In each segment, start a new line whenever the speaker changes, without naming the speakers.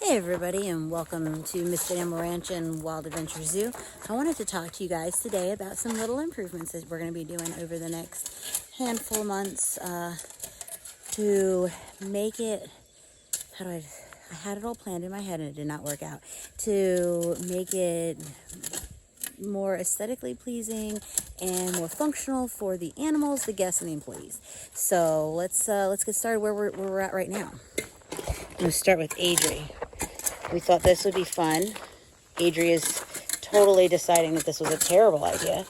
Hey everybody, and welcome to Misfit Animal Ranch and Wild Adventure Zoo. I wanted to talk to you guys today about some little improvements that we're going to be doing over the next handful of months to make it, I had it all planned in my head and it did not work out, to make it more aesthetically pleasing and more functional for the animals, the guests, and the employees. So let's get started where we're at right now. I'm going to start with Adri. We thought this would be fun. Adri is totally deciding that this was a terrible idea.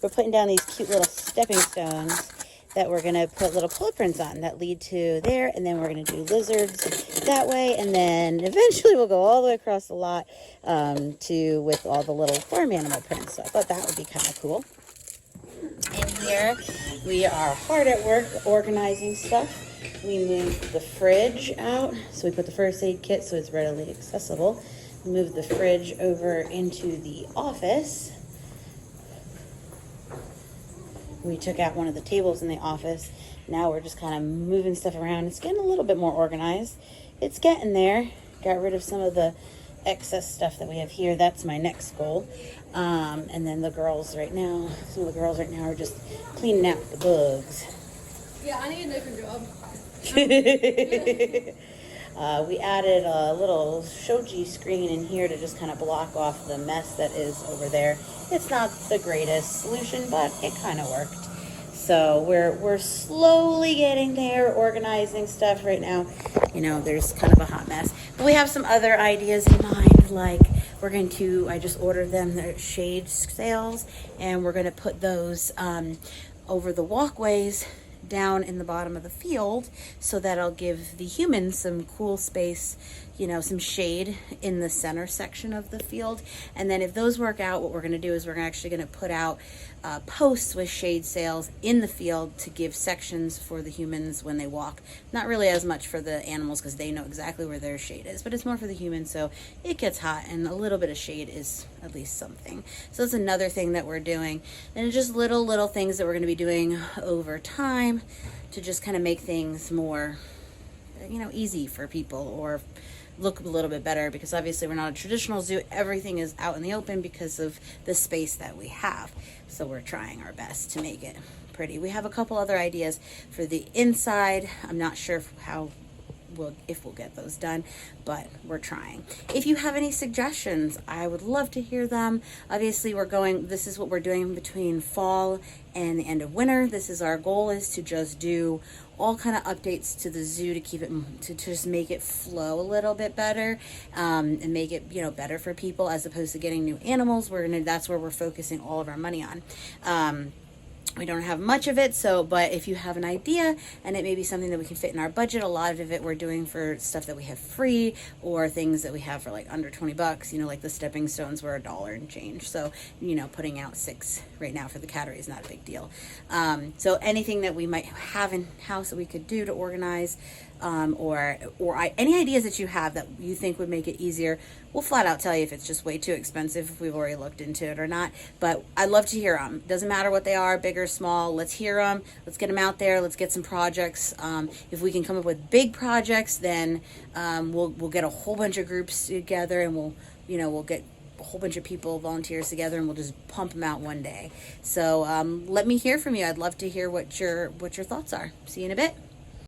We're putting down these cute little stepping stones that we're going to put little paw prints on that lead to there, and then we're going to do lizards that way, and then eventually we'll go all the way across the lot with all the little farm animal prints. So I thought that would be kind of cool. In here, we are hard at work organizing stuff. We moved the fridge out, so we put the first aid kit so it's readily accessible. We moved the fridge over into the office. We took out one of the tables in the office. Now we're just kind of moving stuff around. It's getting a little bit more organized. It's getting there. Got rid of some of the excess stuff that we have here. That's my next goal. And then some of the girls right now are just cleaning out the bugs.
Yeah, I need a different job.
We added a little shoji screen in here to just kind of block off the mess that is over there. It's not the greatest solution, but it kind of worked. So we're slowly getting there, organizing stuff right now. You know, there's kind of a hot mess. But we have some other ideas in mind, like I just ordered them the shade sails, and we're going to put those over the walkways down in the bottom of the field, so that'll give the humans some cool space, some shade in the center section of the field. And then if those work out, what we're going to do is we're actually going to put out posts with shade sails in the field to give sections for the humans when they walk. Not really as much for the animals because they know exactly where their shade is, but it's more for the humans, so it gets hot and a little bit of shade is at least something. So that's another thing that we're doing, and just little things that we're going to be doing over time to just kind of make things more easy for people or look a little bit better, because obviously we're not a traditional zoo. Everything is out in the open because of the space that we have. So we're trying our best to make it pretty. We have a couple other ideas for the inside. I'm not sure if we'll get those done, but we're trying. If you have any suggestions, I would love to hear them. Obviously this is what we're doing between fall and the end of winter. This is our goal, is to just do all kind of updates to the zoo to keep it, to just make it flow a little bit better, and make it better for people, as opposed to getting new animals. That's where we're focusing all of our money on. We don't have much of it, but if you have an idea and it may be something that we can fit in our budget, a lot of it we're doing for stuff that we have free, or things that we have for like under $20, like the stepping stones were $1 and change. So, putting out 6 right now for the cattery is not a big deal. So anything that we might have in house that we could do to organize, any ideas that you have that you think would make it easier, we'll flat out tell you if it's just way too expensive, if we've already looked into it or not. But I'd love to hear them. Doesn't matter what they are, big or small. Let's hear them. Let's get them out there. Let's get some projects. If we can come up with big projects, then we'll get a whole bunch of groups together, and we'll get a whole bunch of people, volunteers together, and we'll just pump them out one day. So let me hear from you. I'd love to hear what your thoughts are. See you in a bit.